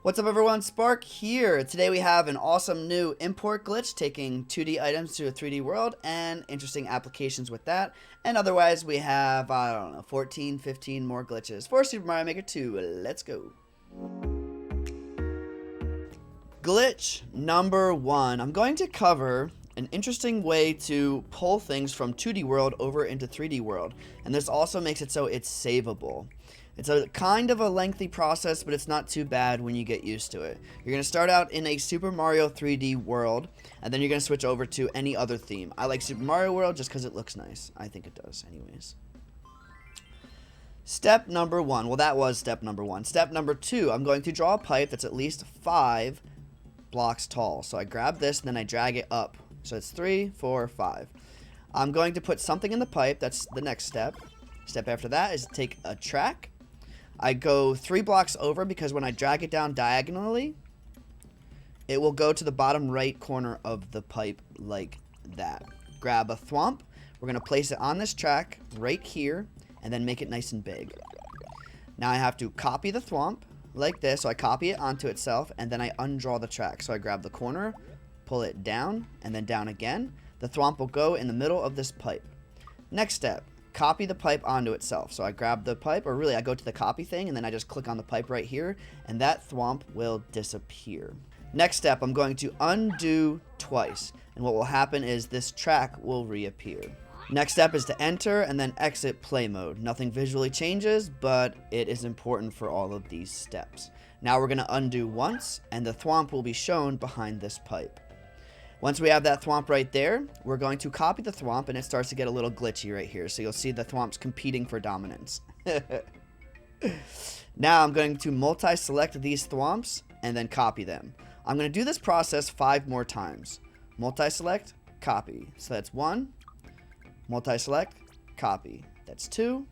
What's up everyone, Spark here. Today we have an awesome new import glitch taking 2D items to a 3D world and interesting applications with that. And otherwise we have, 14, 15 more glitches for Super Mario Maker 2. Let's go. Glitch number 1. I'm going to cover an interesting way to pull things from 2D world over into 3D world. And this also makes it so it's savable. It's a kind of a lengthy process, but it's not too bad when you get used to it. You're going to start out in a Super Mario 3D world, and then you're going to switch over to any other theme. I like Super Mario World just because it looks nice. I think it does, anyways. Step number 1. Well, that was step number 1. Step number 2, I'm going to draw a pipe that's at least 5 blocks tall. So I grab this, and then I drag it up. So it's 3, 4, 5. I'm going to put something in the pipe. That's the next step. Step after that is take a track. I go 3 blocks over because when I drag it down diagonally, it will go to the bottom right corner of the pipe like that. Grab a thwomp. We're going to place it on this track right here and then make it nice and big. Now I have to copy the thwomp like this. So I copy it onto itself and then I undraw the track. So I grab the corner, pull it down, and then down again. The thwomp will go in the middle of this pipe. Next step. Copy the pipe onto itself. So I grab the pipe, or really I go to the copy thing and then I just click on the pipe right here and that thwomp will disappear. Next step, I'm going to undo twice and what will happen is this track will reappear. Next step is to enter and then exit play mode. Nothing visually changes, but it is important for all of these steps. Now we're going to undo once and the thwomp will be shown behind this pipe. Once we have that thwomp right there, we're going to copy the thwomp and it starts to get a little glitchy right here. So you'll see the thwomps competing for dominance. Now I'm going to multi-select these thwomps and then copy them. I'm going to do this process 5 more times. Multi-select, copy. So that's 1. Multi-select, copy. That's 2.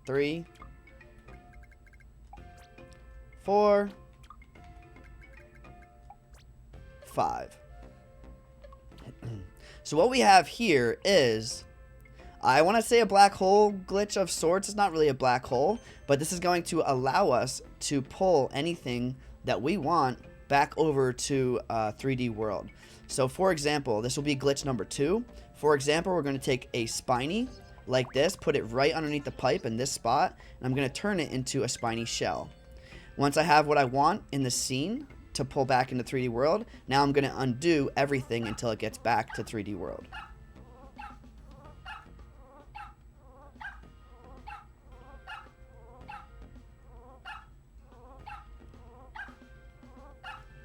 3. 4. 5. So what we have here is, I want to say a black hole glitch of sorts. It's not really a black hole, but this is going to allow us to pull anything that we want back over to a 3D world. So for example, this will be glitch number 2. For example, we're going to take a Spiny like this, put it right underneath the pipe in this spot, and I'm going to turn it into a Spiny shell. Once I have what I want in the scene to pull back into 3D world, now I'm going to undo everything until it gets back to 3D world.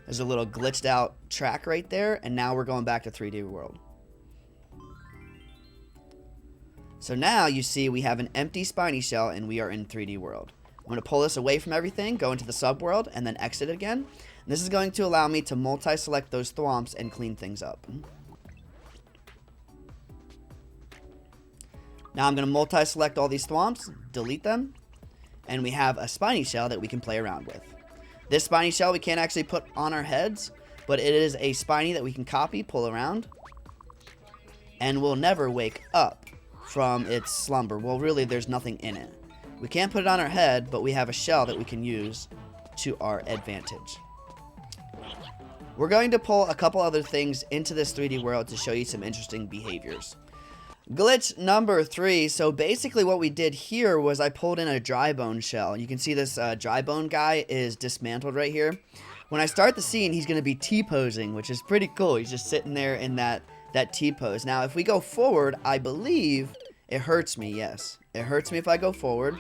There's a little glitched out track right there, and now we're going back to 3D world. So now you see we have an empty Spiny shell and we are in 3D world. I'm going to pull this away from everything, go into the subworld, and then exit it again. And this is going to allow me to multi-select those thwomps and clean things up. Now I'm going to multi-select all these thwomps, delete them, and we have a Spiny shell that we can play around with. This Spiny shell we can't actually put on our heads, but it is a Spiny that we can copy, pull around, and will never wake up from its slumber. Well, really, there's nothing in it. We can't put it on our head, but we have a shell that we can use to our advantage. We're going to pull a couple other things into this 3D world to show you some interesting behaviors. Glitch number 3. So basically what we did here was I pulled in a dry bone shell. You can see this dry bone guy is dismantled right here. When I start the scene, he's going to be T-posing, which is pretty cool. He's just sitting there in that T-pose. Now, if we go forward, I believe it hurts me. Yes, it hurts me if I go forward.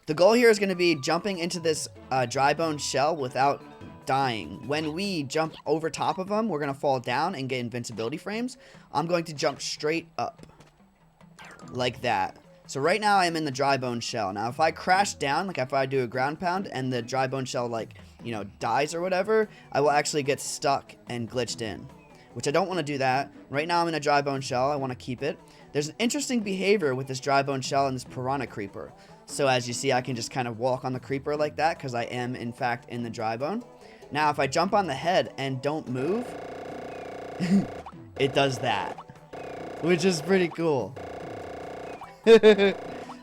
The goal here is going to be jumping into this dry bone shell without dying. When we jump over top of them, we're going to fall down and get invincibility frames. I'm going to jump straight up like that. So right now I am in the dry bone shell. Now if I crash down, like if I do a ground pound and the dry bone shell dies or whatever, I will actually get stuck and glitched in, which I don't want to do that. Right now I'm in a dry bone shell. I want to keep it. There's an interesting behavior with this dry bone shell and this Piranha creeper. So as you see, I can just kind of walk on the creeper like that because I am in fact in the dry bone. Now if I jump on the head and don't move, it does that, which is pretty cool.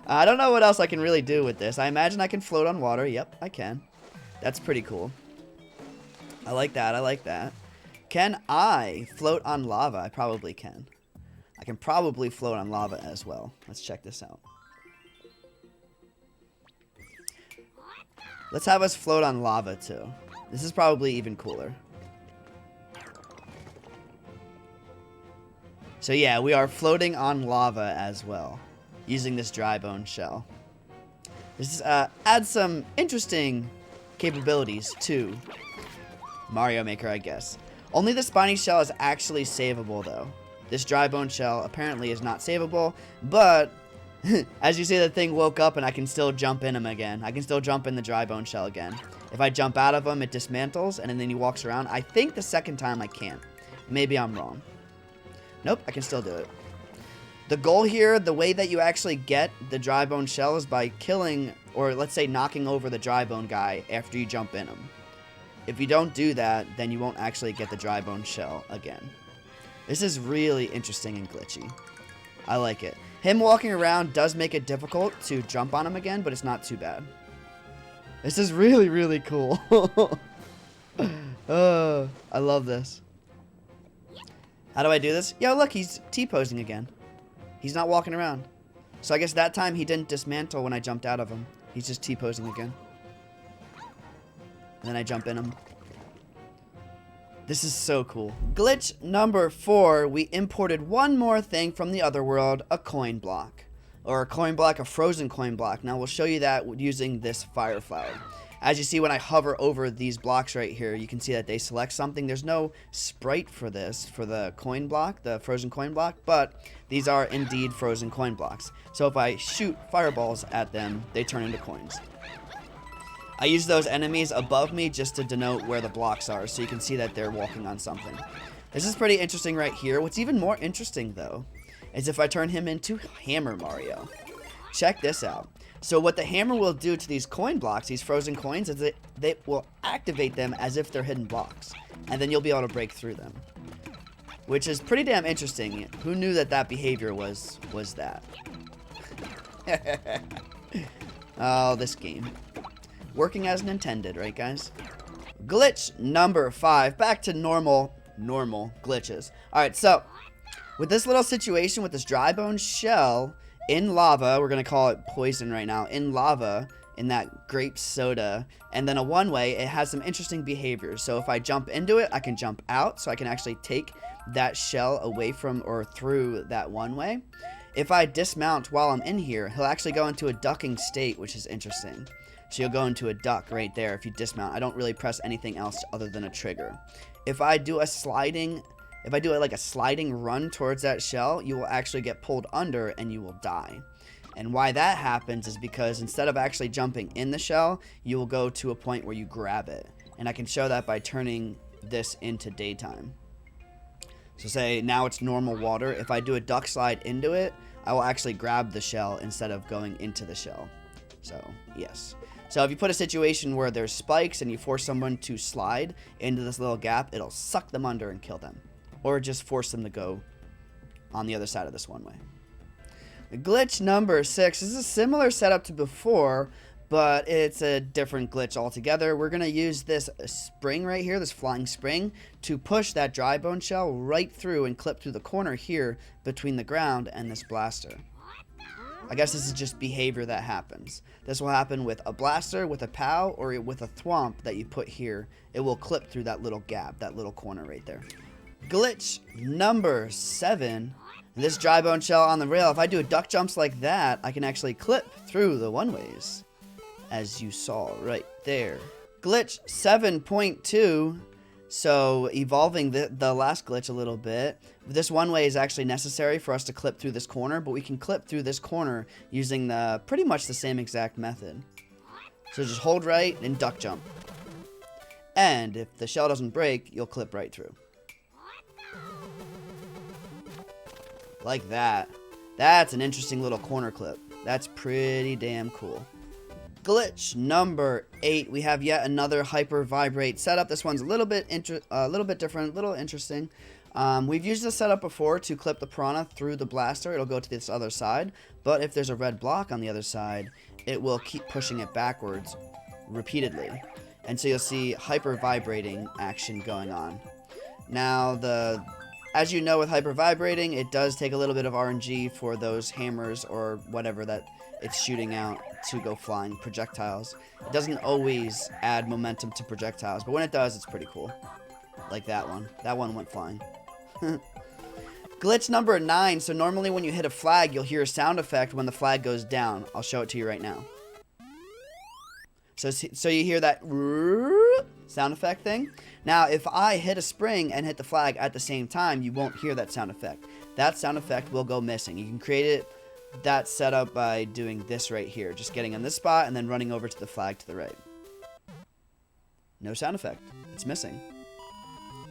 I don't know what else I can really do with this. I imagine I can float on water. Yep, I can. That's pretty cool. I like that. I like that. Can I float on lava? I probably can. I can probably float on lava as well. Let's check this out. Let's have us float on lava too. This is probably even cooler. So yeah, we are floating on lava as well, using this dry bone shell. This adds some interesting capabilities to Mario Maker, I guess. Only the spiny shell is actually savable though. This dry bone shell apparently is not savable, but as you see, the thing woke up and I can still jump in him again. I can still jump in the dry bone shell again. If I jump out of him, it dismantles and then he walks around. I think the second time I can't. Maybe I'm wrong. Nope, I can still do it. The goal here, the way that you actually get the dry bone shell is by killing, or let's say knocking over the dry bone guy after you jump in him. If you don't do that, then you won't actually get the dry bone shell again. This is really interesting and glitchy. I like it. Him walking around does make it difficult to jump on him again, but it's not too bad. This is really, really cool. I love this. How do I do this? Yo, look, he's T-posing again. He's not walking around. So I guess that time he didn't dismantle when I jumped out of him. He's just T-posing again. And then I jump in him. This is so cool. Glitch number 4, we imported one more thing from the other world, a coin block. Or a coin block, a frozen coin block. Now we'll show you that using this fire flower. As you see, when I hover over these blocks right here, you can see that they select something. There's no sprite for this, for the coin block, the frozen coin block, but these are indeed frozen coin blocks. So if I shoot fireballs at them, they turn into coins. I use those enemies above me just to denote where the blocks are, so you can see that they're walking on something. This is pretty interesting right here. What's even more interesting, though, is if I turn him into Hammer Mario. Check this out. So what the hammer will do to these coin blocks, these frozen coins, is they will activate them as if they're hidden blocks. And then you'll be able to break through them. Which is pretty damn interesting. Who knew that that behavior was that? Oh, this game. Working as intended, right, guys? Glitch number 5. Back to normal glitches. Alright, so with this little situation with this dry bone shell in lava, we're going to call it poison right now, in lava, in that grape soda, and then a one-way, it has some interesting behaviors. So if I jump into it, I can jump out, so I can actually take that shell away from or through that one-way. If I dismount while I'm in here, he'll actually go into a ducking state, which is interesting. So you'll go into a duck right there if you dismount. I don't really press anything else other than a trigger. If I do a sliding... If I do it like a sliding run towards that shell, you will actually get pulled under and you will die. And why that happens is because instead of actually jumping in the shell, you will go to a point where you grab it. And I can show that by turning this into daytime. So say now it's normal water. If I do a duck slide into it, I will actually grab the shell instead of going into the shell. So, yes. So if you put a situation where there's spikes and you force someone to slide into this little gap, it'll suck them under and kill them. Or just force them to go on the other side of this one way. Glitch number 6 is a similar setup to before, but it's a different glitch altogether. We're going to use this spring right here, this flying spring, to push that dry bone shell right through and clip through the corner here between the ground and this blaster. I guess this is just behavior that happens. This will happen with a blaster, with a POW, or with a Thwomp that you put here. It will clip through that little gap, that little corner right there. Glitch number 7. This dry bone shell on the rail, if I do a duck jumps like that, I can actually clip through the one-ways, as you saw right there. Glitch 7.2. So evolving the last glitch a little bit, this one-way is actually necessary for us to clip through this corner, but we can clip through this corner using pretty much the same exact method. So just hold right and duck jump. And if the shell doesn't break, you'll clip right through. Like that. That's an interesting little corner clip. That's pretty damn cool. Glitch number 8. We have yet another hyper vibrate setup. This one's a little bit different, a little interesting. We've used this setup before to clip the Piranha through the blaster. It'll go to this other side, but if there's a red block on the other side, it will keep pushing it backwards repeatedly. And so you'll see hyper vibrating action going on. Now, as you know with hyper vibrating, it does take a little bit of RNG for those hammers or whatever that it's shooting out to go flying, projectiles. It doesn't always add momentum to projectiles, but when it does, it's pretty cool. Like that one. That one went flying. Glitch number 9. So normally when you hit a flag, you'll hear a sound effect when the flag goes down. I'll show it to you right now. So you hear that sound effect thing. Now, if I hit a spring and hit the flag at the same time, you won't hear that sound effect. That sound effect will go missing. You can create that setup by doing this right here. Just getting on this spot and then running over to the flag to the right. No sound effect. It's missing.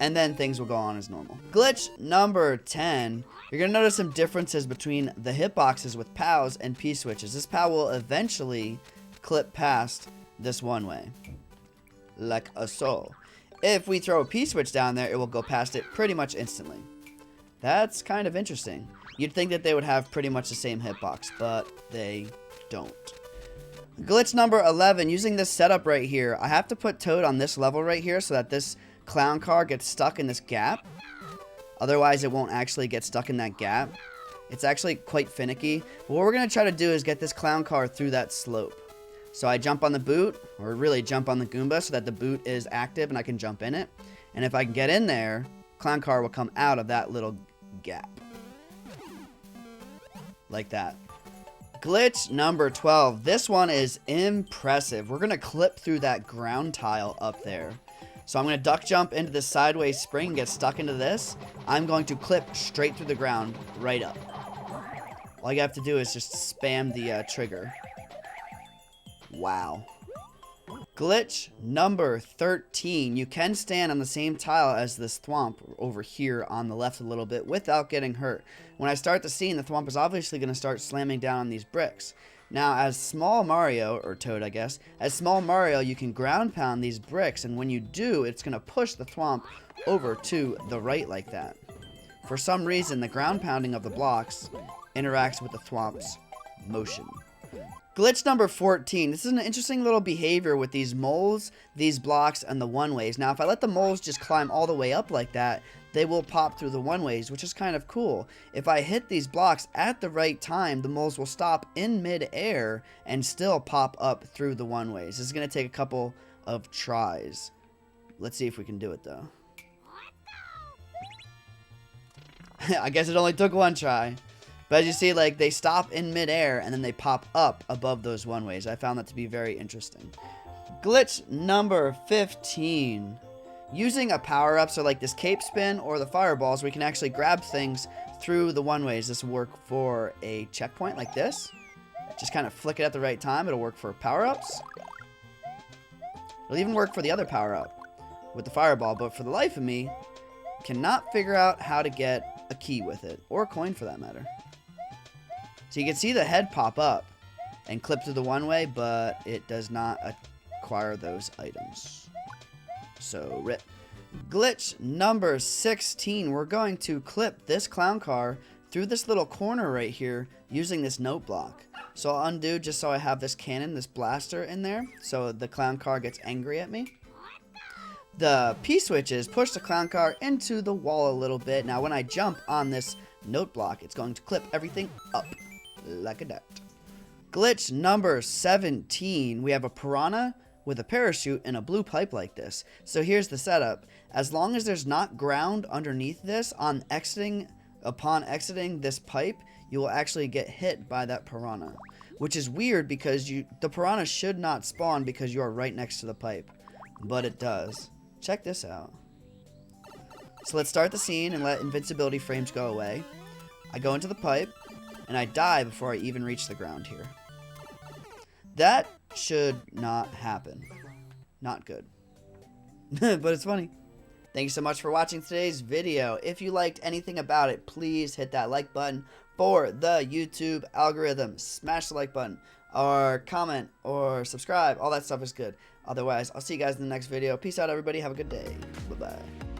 And then things will go on as normal. Glitch number 10. You're going to notice some differences between the hitboxes with Pows and P-switches. This POW will eventually clip past this one way. Like a so. If we throw a P-switch down there, it will go past it pretty much instantly. That's kind of interesting. You'd think that they would have pretty much the same hitbox, but they don't. Glitch number 11. Using this setup right here, I have to put Toad on this level right here so that this clown car gets stuck in this gap. Otherwise, it won't actually get stuck in that gap. It's actually quite finicky. But what we're going to try to do is get this clown car through that slope. So I jump on the boot, or really jump on the Goomba so that the boot is active and I can jump in it. And if I can get in there, clown car will come out of that little gap. Like that. Glitch number 12. This one is impressive. We're going to clip through that ground tile up there. So I'm going to duck jump into this sideways spring and get stuck into this. I'm going to clip straight through the ground right up. All you have to do is just spam the trigger. Wow. Glitch number 13. You can stand on the same tile as this Thwomp over here on the left a little bit without getting hurt. When I start the scene, the Thwomp is obviously going to start slamming down on these bricks. Now, as Small Mario, or Toad I guess, as Small Mario, you can ground pound these bricks, and when you do, it's going to push the Thwomp over to the right like that. For some reason, the ground pounding of the blocks interacts with the Thwomp's motion. Glitch number 14. This is an interesting little behavior with these moles, these blocks, and the one-ways. Now, if I let the moles just climb all the way up like that, they will pop through the one-ways, which is kind of cool. If I hit these blocks at the right time, the moles will stop in mid-air and still pop up through the one-ways. This is going to take a couple of tries. Let's see if we can do it, though. I guess it only took one try. But as you see, like, they stop in midair and then they pop up above those one-ways. I found that to be very interesting. Glitch number 15. Using a power-up, so like this cape spin or the fireballs, we can actually grab things through the one-ways. This will work for a checkpoint like this. Just kind of flick it at the right time. It'll work for power-ups. It'll even work for the other power-up with the fireball. But for the life of me, cannot figure out how to get a key with it. Or a coin for that matter. So you can see the head pop up and clip through the one-way, but it does not acquire those items. So, rip. Glitch number 16. We're going to clip this clown car through this little corner right here using this note block. So I'll undo just so I have this cannon, this blaster in there, so the clown car gets angry at me. The P-switches push the clown car into the wall a little bit. Now when I jump on this note block, it's going to clip everything up. Like a that. Glitch number 17. We have a Piranha with a parachute and a blue pipe like this. So here's the setup. As long as there's not ground underneath this, upon exiting this pipe, you will actually get hit by that Piranha. Which is weird because the Piranha should not spawn because you are right next to the pipe. But it does. Check this out. So let's start the scene and let invincibility frames go away. I go into the pipe. And I die before I even reach the ground here. That should not happen. Not good. But it's funny. Thank you so much for watching today's video. If you liked anything about it, please hit that like button for the YouTube algorithm. Smash the like button. Or comment. Or subscribe. All that stuff is good. Otherwise, I'll see you guys in the next video. Peace out, everybody. Have a good day. Bye-bye.